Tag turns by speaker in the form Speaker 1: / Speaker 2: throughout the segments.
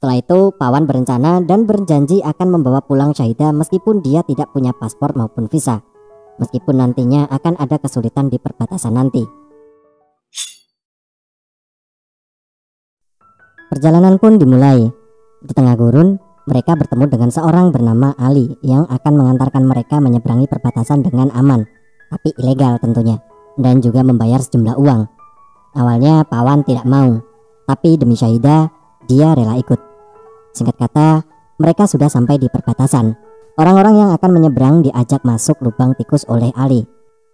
Speaker 1: Setelah itu Pawan berencana dan berjanji akan membawa pulang Syahidah meskipun dia tidak punya paspor maupun visa. Meskipun nantinya akan ada kesulitan di perbatasan nanti. Perjalanan pun dimulai. Di tengah gurun, mereka bertemu dengan seorang bernama Ali yang akan mengantarkan mereka menyeberangi perbatasan dengan aman, tapi ilegal tentunya, dan juga membayar sejumlah uang. Awalnya Pawan tidak mau, tapi demi Syahidah, dia rela ikut. Singkat kata, mereka sudah sampai di perbatasan. Orang-orang yang akan menyeberang diajak masuk lubang tikus oleh Ali.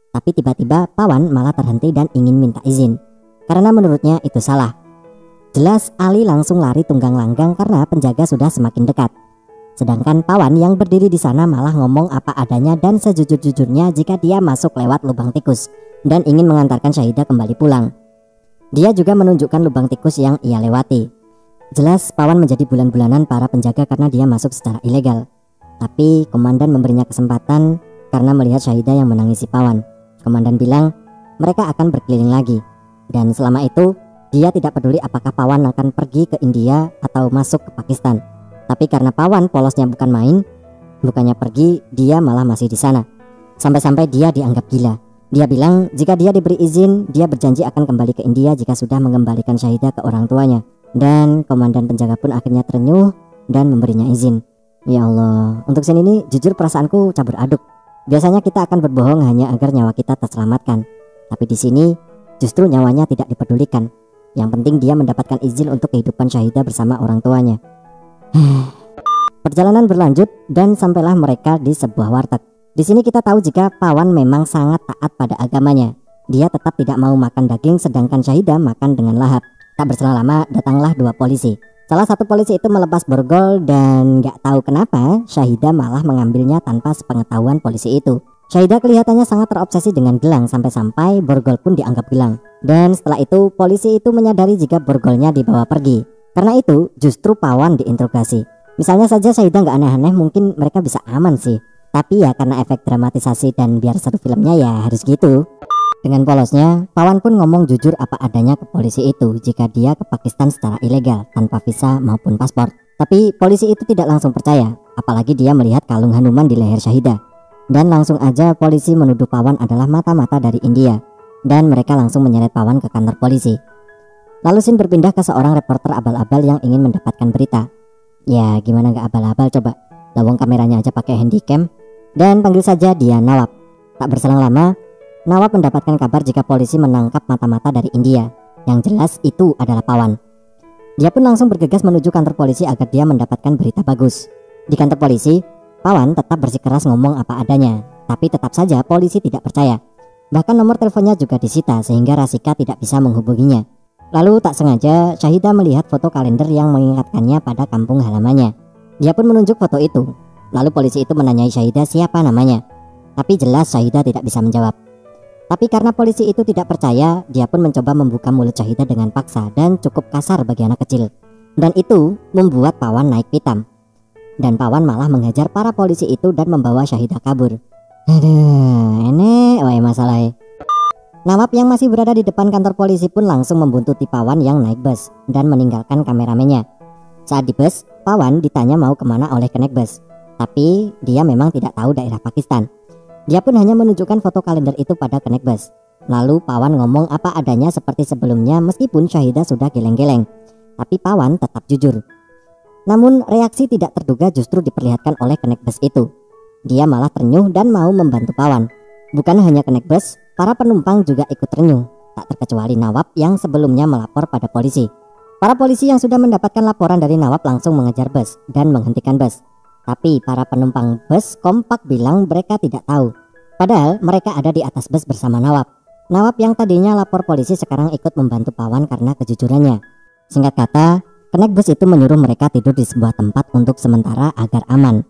Speaker 1: Tapi tiba-tiba Pawan malah terhenti dan ingin minta izin, karena menurutnya itu salah. Jelas Ali langsung lari tunggang langgang karena penjaga sudah semakin dekat. Sedangkan Pawan yang berdiri di sana malah ngomong apa adanya dan sejujur-jujurnya jika dia masuk lewat lubang tikus dan ingin mengantarkan Syahidah kembali pulang. Dia juga menunjukkan lubang tikus yang ia lewati. Jelas Pawan menjadi bulan-bulanan para penjaga karena dia masuk secara ilegal. Tapi komandan memberinya kesempatan karena melihat Syahidah yang menangisi Pawan. Komandan bilang mereka akan berkeliling lagi. Dan selama itu dia tidak peduli apakah Pawan akan pergi ke India atau masuk ke Pakistan. Tapi karena Pawan polosnya bukan main, bukannya pergi, dia malah masih di sana. Sampai-sampai dia dianggap gila. Dia bilang jika dia diberi izin, dia berjanji akan kembali ke India jika sudah mengembalikan Syahidah ke orang tuanya. Dan komandan penjaga pun akhirnya terenyuh dan memberinya izin. Ya Allah, untuk scene ini jujur perasaanku campur aduk. Biasanya kita akan berbohong hanya agar nyawa kita terselamatkan. Tapi di sini justru nyawanya tidak dipedulikan. Yang penting dia mendapatkan izin untuk kehidupan Syahidah bersama orang tuanya. Perjalanan berlanjut dan sampailah mereka di sebuah warteg. Di sini kita tahu jika Pawan memang sangat taat pada agamanya. Dia tetap tidak mau makan daging sedangkan Syahidah makan dengan lahap. Tak berselang lama datanglah dua polisi. Salah satu polisi itu melepas borgol dan gak tahu kenapa Syahidah malah mengambilnya tanpa sepengetahuan polisi itu. Syahidah kelihatannya sangat terobsesi dengan gelang sampai-sampai borgol pun dianggap gelang. Dan setelah itu polisi itu menyadari jika borgolnya dibawa pergi. Karena itu justru Pawan diinterogasi. Misalnya saja Syahidah gak aneh-aneh mungkin mereka bisa aman sih. Tapi ya karena efek dramatisasi dan biar seru filmnya ya harus gitu. Dengan polosnya Pawan pun ngomong jujur apa adanya ke polisi itu jika dia ke Pakistan secara ilegal tanpa visa maupun paspor. Tapi polisi itu tidak langsung percaya, apalagi dia melihat kalung Hanuman di leher Syahidah. Dan langsung aja polisi menuduh Pawan adalah mata-mata dari India. Dan mereka langsung menyeret Pawan ke kantor polisi. Lalu scene berpindah ke seorang reporter abal-abal yang ingin mendapatkan berita. Ya gimana gak abal-abal coba, lawang kameranya aja pakai handycam. Dan panggil saja dia Nawab. Tak berselang lama Nawab mendapatkan kabar jika polisi menangkap mata-mata dari India. Yang jelas itu adalah Pawan. Dia pun langsung bergegas menuju kantor polisi agar dia mendapatkan berita bagus. Di kantor polisi Pawan tetap bersikeras ngomong apa adanya, tapi tetap saja polisi tidak percaya. Bahkan nomor teleponnya juga disita sehingga Rasika tidak bisa menghubunginya. Lalu tak sengaja Syahidah melihat foto kalender yang mengingatkannya pada kampung halamannya. Dia pun menunjuk foto itu. Lalu polisi itu menanyai Syahidah siapa namanya. Tapi jelas Syahidah tidak bisa menjawab. Tapi karena polisi itu tidak percaya, dia pun mencoba membuka mulut Syahidah dengan paksa dan cukup kasar bagi anak kecil. Dan itu membuat Pawan naik pitam. Dan Pawan malah menghajar para polisi itu dan membawa Syahidah kabur. Aduh, enek wae masalahnya. Nawab yang masih berada di depan kantor polisi pun langsung membuntuti Pawan yang naik bus dan meninggalkan kameramennya. Saat di bus, Pawan ditanya mau kemana oleh kenek bus. Tapi dia memang tidak tahu daerah Pakistan. Dia pun hanya menunjukkan foto kalender itu pada kenek bus. Lalu Pawan ngomong apa adanya seperti sebelumnya meskipun Syahidah sudah geleng-geleng. Tapi Pawan tetap jujur. Namun reaksi tidak terduga justru diperlihatkan oleh kenek bus itu. Dia malah terenyuh dan mau membantu Pawan. Bukan hanya kenek bus, para penumpang juga ikut terenyuh. Tak terkecuali Nawab yang sebelumnya melapor pada polisi. Para polisi yang sudah mendapatkan laporan dari Nawab langsung mengejar bus dan menghentikan bus. Tapi para penumpang bus kompak bilang mereka tidak tahu. Padahal mereka ada di atas bus bersama Nawab. Nawab yang tadinya lapor polisi sekarang ikut membantu Pawan karena kejujurannya. Singkat kata, kenek bus itu menyuruh mereka tidur di sebuah tempat untuk sementara agar aman.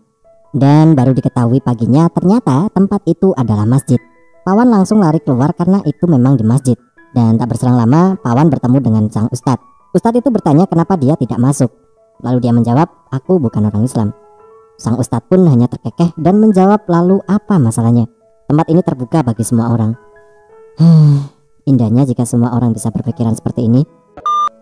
Speaker 1: Dan baru diketahui paginya ternyata tempat itu adalah masjid. Pawan langsung lari keluar karena itu memang di masjid. Dan tak berselang lama Pawan bertemu dengan sang ustadz. Ustadz itu bertanya kenapa dia tidak masuk. Lalu dia menjawab, aku bukan orang Islam. Sang ustadz pun hanya terkekeh dan menjawab lalu apa masalahnya. Tempat ini terbuka bagi semua orang. Indahnya jika semua orang bisa berpikiran seperti ini.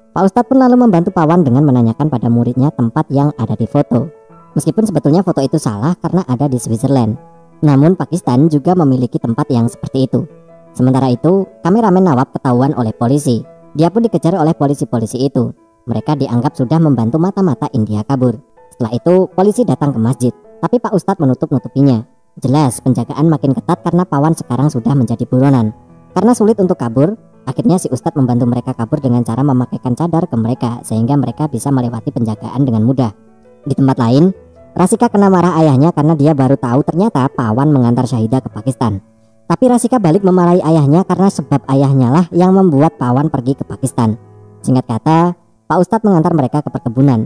Speaker 1: Pak Ustadz pun lalu membantu Pawan dengan menanyakan pada muridnya tempat yang ada di foto. Meskipun sebetulnya foto itu salah karena ada di Switzerland, namun Pakistan juga memiliki tempat yang seperti itu. Sementara itu, kameramen Nawab ketahuan oleh polisi. Dia pun dikejar oleh polisi-polisi itu. Mereka dianggap sudah membantu mata-mata India kabur. Setelah itu, polisi datang ke masjid, tapi Pak Ustadz menutup-nutupinya. Jelas penjagaan makin ketat karena Pawan sekarang sudah menjadi buronan. Karena sulit untuk kabur, akhirnya si Ustadz membantu mereka kabur dengan cara memakaikan cadar ke mereka sehingga mereka bisa melewati penjagaan dengan mudah. Di tempat lain, Rasika kena marah ayahnya karena dia baru tahu ternyata Pawan mengantar Syahidah ke Pakistan. Tapi Rasika balik memarahi ayahnya karena sebab ayahnya lah yang membuat Pawan pergi ke Pakistan. Singkat kata, Pak Ustadz mengantar mereka ke perkebunan.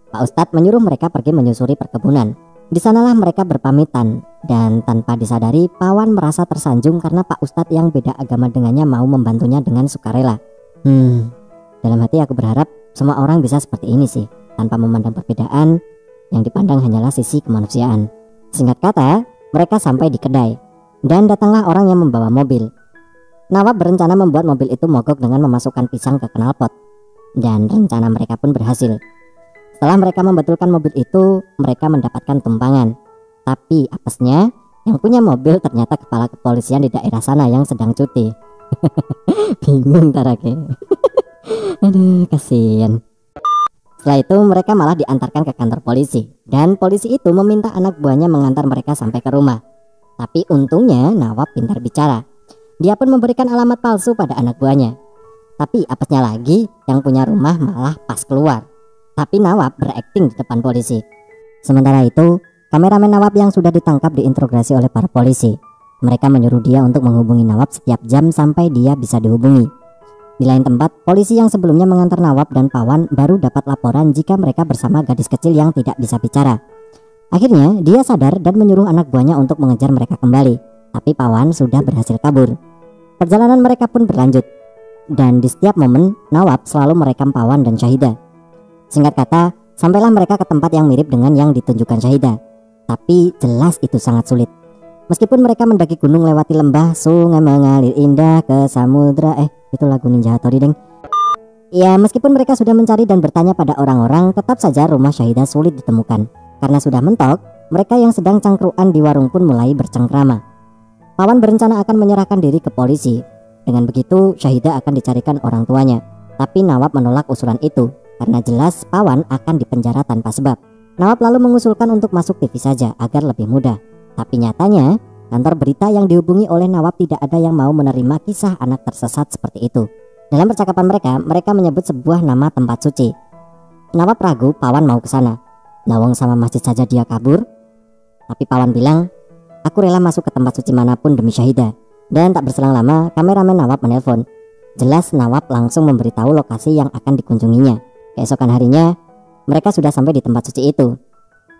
Speaker 1: Pak Ustadz menyuruh mereka pergi menyusuri perkebunan. Di sanalah mereka berpamitan dan tanpa disadari Pawan merasa tersanjung karena Pak Ustadz yang beda agama dengannya mau membantunya dengan sukarela. Dalam hati aku berharap semua orang bisa seperti ini sih, tanpa memandang perbedaan, yang dipandang hanyalah sisi kemanusiaan. Singkat kata, mereka sampai di kedai. Dan datanglah orang yang membawa mobil. Nawab berencana membuat mobil itu mogok dengan memasukkan pisang ke knalpot. Dan rencana mereka pun berhasil. Setelah mereka membetulkan mobil itu, mereka mendapatkan tumpangan. Tapi apesnya, yang punya mobil ternyata kepala kepolisian di daerah sana yang sedang cuti. Bingung Tarake. Aduh, kasihan. Setelah itu mereka malah diantarkan ke kantor polisi. Dan polisi itu meminta anak buahnya mengantar mereka sampai ke rumah. Tapi untungnya Nawab pintar bicara. Dia pun memberikan alamat palsu pada anak buahnya. Tapi apesnya lagi, yang punya rumah malah pas keluar. Tapi Nawab berakting di depan polisi. Sementara itu, kameramen Nawab yang sudah ditangkap diinterogasi oleh para polisi. Mereka menyuruh dia untuk menghubungi Nawab setiap jam sampai dia bisa dihubungi. Di lain tempat, polisi yang sebelumnya mengantar Nawab dan Pawan baru dapat laporan jika mereka bersama gadis kecil yang tidak bisa bicara. Akhirnya dia sadar dan menyuruh anak buahnya untuk mengejar mereka kembali. Tapi Pawan sudah berhasil kabur. Perjalanan mereka pun berlanjut. Dan di setiap momen Nawab selalu merekam Pawan dan Syahidah. Singkat kata, sampailah mereka ke tempat yang mirip dengan yang ditunjukkan Syahidah. Tapi jelas itu sangat sulit. Meskipun mereka mendaki gunung lewati lembah, sungai mengalir indah ke samudra. Itu lagu Ninja Hattori deng. Ya, meskipun mereka sudah mencari dan bertanya pada orang-orang, tetap saja rumah Syahidah sulit ditemukan. Karena sudah mentok, mereka yang sedang cangkruan di warung pun mulai bercengkrama. Pawan berencana akan menyerahkan diri ke polisi. Dengan begitu, Syahidah akan dicarikan orang tuanya. Tapi Nawab menolak usulan itu, karena jelas Pawan akan dipenjara tanpa sebab. Nawab lalu mengusulkan untuk masuk TV saja agar lebih mudah. Tapi nyatanya, kantor berita yang dihubungi oleh Nawab tidak ada yang mau menerima kisah anak tersesat seperti itu. Dalam percakapan mereka menyebut sebuah nama tempat suci. Nawab ragu Pawan mau ke sana. Lawang sama masjid saja dia kabur. Tapi Pawan bilang, aku rela masuk ke tempat suci manapun demi Syahidah. Dan tak berselang lama, kameramen Nawab menelpon. Jelas Nawab langsung memberitahu lokasi yang akan dikunjunginya. Keesokan harinya, mereka sudah sampai di tempat suci itu.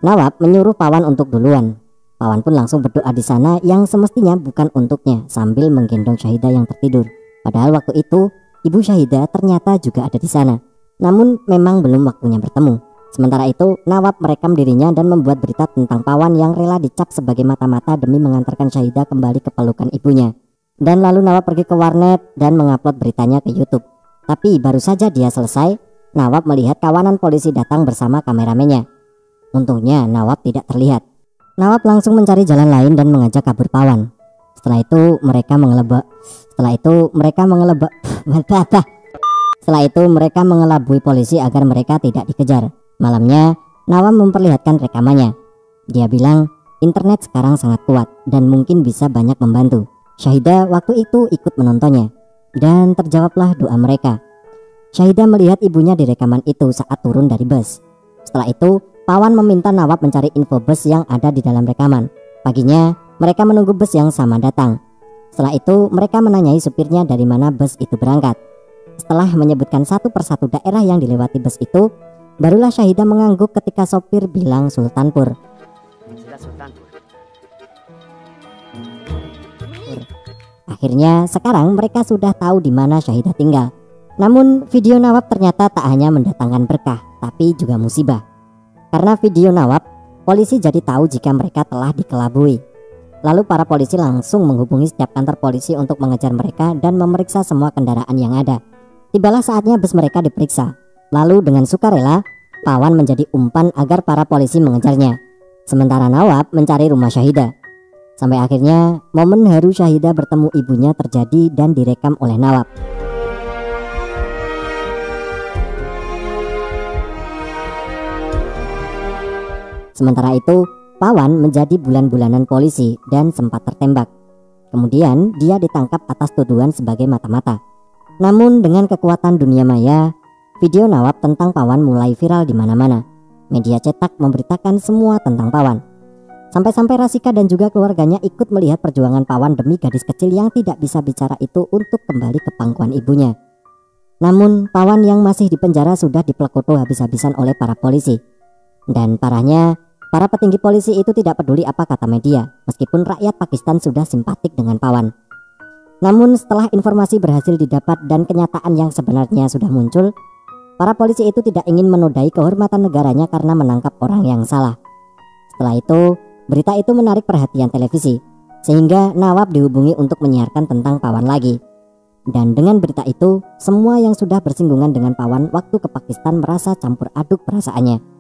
Speaker 1: Nawab menyuruh Pawan untuk duluan. Pawan pun langsung berdoa di sana yang semestinya bukan untuknya sambil menggendong Syahidah yang tertidur. Padahal waktu itu, ibu Syahidah ternyata juga ada di sana. Namun memang belum waktunya bertemu. Sementara itu, Nawab merekam dirinya dan membuat berita tentang Pawan yang rela dicap sebagai mata-mata demi mengantarkan Syahidah kembali ke pelukan ibunya. Dan lalu Nawab pergi ke warnet dan mengupload beritanya ke YouTube. Tapi baru saja dia selesai, Nawab melihat kawanan polisi datang bersama kameramennya. Untungnya Nawab tidak terlihat. Nawab langsung mencari jalan lain dan mengajak kabur Pawan. Setelah itu mereka mengelabui polisi agar mereka tidak dikejar. Malamnya, Nawab memperlihatkan rekamannya. Dia bilang, internet sekarang sangat kuat dan mungkin bisa banyak membantu. Syahidah waktu itu ikut menontonnya. Dan terjawablah doa mereka. Syahidah melihat ibunya di rekaman itu saat turun dari bus. Setelah itu, Pawan meminta Nawab mencari info bus yang ada di dalam rekaman. Paginya, mereka menunggu bus yang sama datang. Setelah itu, mereka menanyai supirnya dari mana bus itu berangkat. Setelah menyebutkan satu persatu daerah yang dilewati bus itu, barulah Syahidah mengangguk ketika sopir bilang Sultanpur. Akhirnya sekarang mereka sudah tahu di mana Syahidah tinggal. Namun video Nawab ternyata tak hanya mendatangkan berkah, tapi juga musibah. Karena video Nawab, polisi jadi tahu jika mereka telah dikelabui. Lalu para polisi langsung menghubungi setiap kantor polisi untuk mengejar mereka dan memeriksa semua kendaraan yang ada. Tibalah saatnya bus mereka diperiksa. Lalu dengan sukarela, Pawan menjadi umpan agar para polisi mengejarnya. Sementara Nawab mencari rumah Syahidah. Sampai akhirnya momen haru Syahidah bertemu ibunya terjadi dan direkam oleh Nawab. Sementara itu, Pawan menjadi bulan-bulanan polisi dan sempat tertembak. Kemudian dia ditangkap atas tuduhan sebagai mata-mata. Namun dengan kekuatan dunia maya, video Nawab tentang Pawan mulai viral di mana-mana. Media cetak memberitakan semua tentang Pawan. Sampai-sampai Rasika dan juga keluarganya ikut melihat perjuangan Pawan demi gadis kecil yang tidak bisa bicara itu untuk kembali ke pangkuan ibunya. Namun Pawan yang masih di penjara sudah diplekoto habis-habisan oleh para polisi. Dan parahnya, para petinggi polisi itu tidak peduli apa kata media, meskipun rakyat Pakistan sudah simpatik dengan Pawan. Namun setelah informasi berhasil didapat dan kenyataan yang sebenarnya sudah muncul, para polisi itu tidak ingin menodai kehormatan negaranya karena menangkap orang yang salah. Setelah itu, berita itu menarik perhatian televisi, sehingga Nawab dihubungi untuk menyiarkan tentang Pawan lagi. Dan dengan berita itu, semua yang sudah bersinggungan dengan Pawan waktu ke Pakistan merasa campur aduk perasaannya.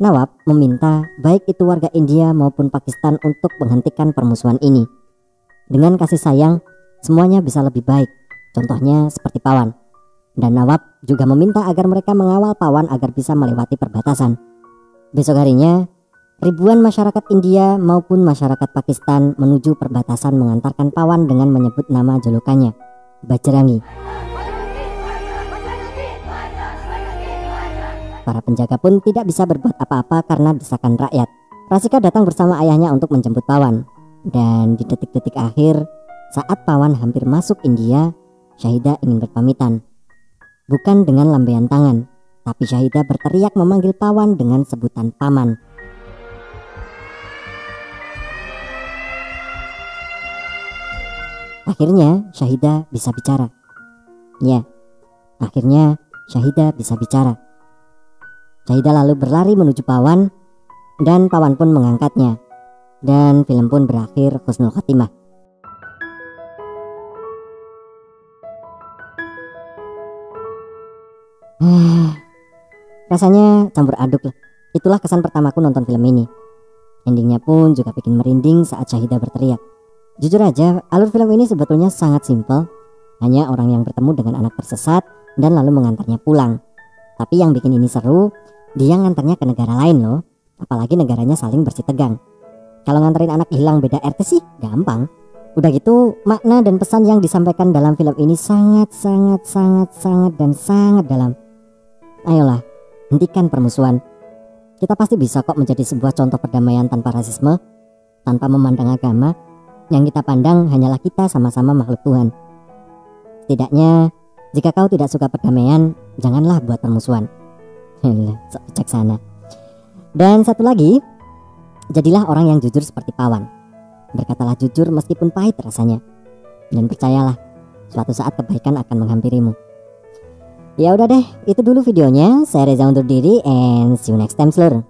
Speaker 1: Nawab meminta baik itu warga India maupun Pakistan untuk menghentikan permusuhan ini. Dengan kasih sayang, semuanya bisa lebih baik, contohnya seperti Pawan. Dan Nawab juga meminta agar mereka mengawal Pawan agar bisa melewati perbatasan. Besok harinya, ribuan masyarakat India maupun masyarakat Pakistan menuju perbatasan mengantarkan Pawan dengan menyebut nama julukannya, Bajrangi. Para penjaga pun tidak bisa berbuat apa-apa karena desakan rakyat. Rasika datang bersama ayahnya untuk menjemput Pawan. Dan di detik-detik akhir, saat Pawan hampir masuk India, Syahidah ingin berpamitan. Bukan dengan lambaian tangan, tapi Syahidah berteriak memanggil Pawan dengan sebutan Paman. Akhirnya Syahidah bisa bicara. Ya, akhirnya Syahidah bisa bicara. Syahidah lalu berlari menuju Pawan, dan Pawan pun mengangkatnya. Dan film pun berakhir husnul khotimah. Rasanya campur aduk lah. Itulah kesan pertamaku nonton film ini. Endingnya pun juga bikin merinding saat Syahidah berteriak. Jujur aja, alur film ini sebetulnya sangat simpel. Hanya orang yang bertemu dengan anak tersesat dan lalu mengantarnya pulang. Tapi yang bikin ini seru, dia ngantarnya ke negara lain loh. Apalagi negaranya saling bersih tegang. Kalau nganterin anak hilang beda RT sih gampang. Udah gitu, makna dan pesan yang disampaikan dalam film ini sangat dan sangat dalam. Ayolah, hentikan permusuhan. Kita pasti bisa kok menjadi sebuah contoh perdamaian tanpa rasisme, tanpa memandang agama. Yang kita pandang hanyalah kita sama-sama makhluk Tuhan. Setidaknya, jika kau tidak suka perdamaian, janganlah buat permusuhan. Sok bijaksana. Dan satu lagi, jadilah orang yang jujur seperti Pawan. Berkatalah jujur meskipun pahit rasanya. Dan percayalah, suatu saat kebaikan akan menghampirimu. Ya udah deh, itu dulu videonya. Saya Reza undur diri and see you next time, seluruh.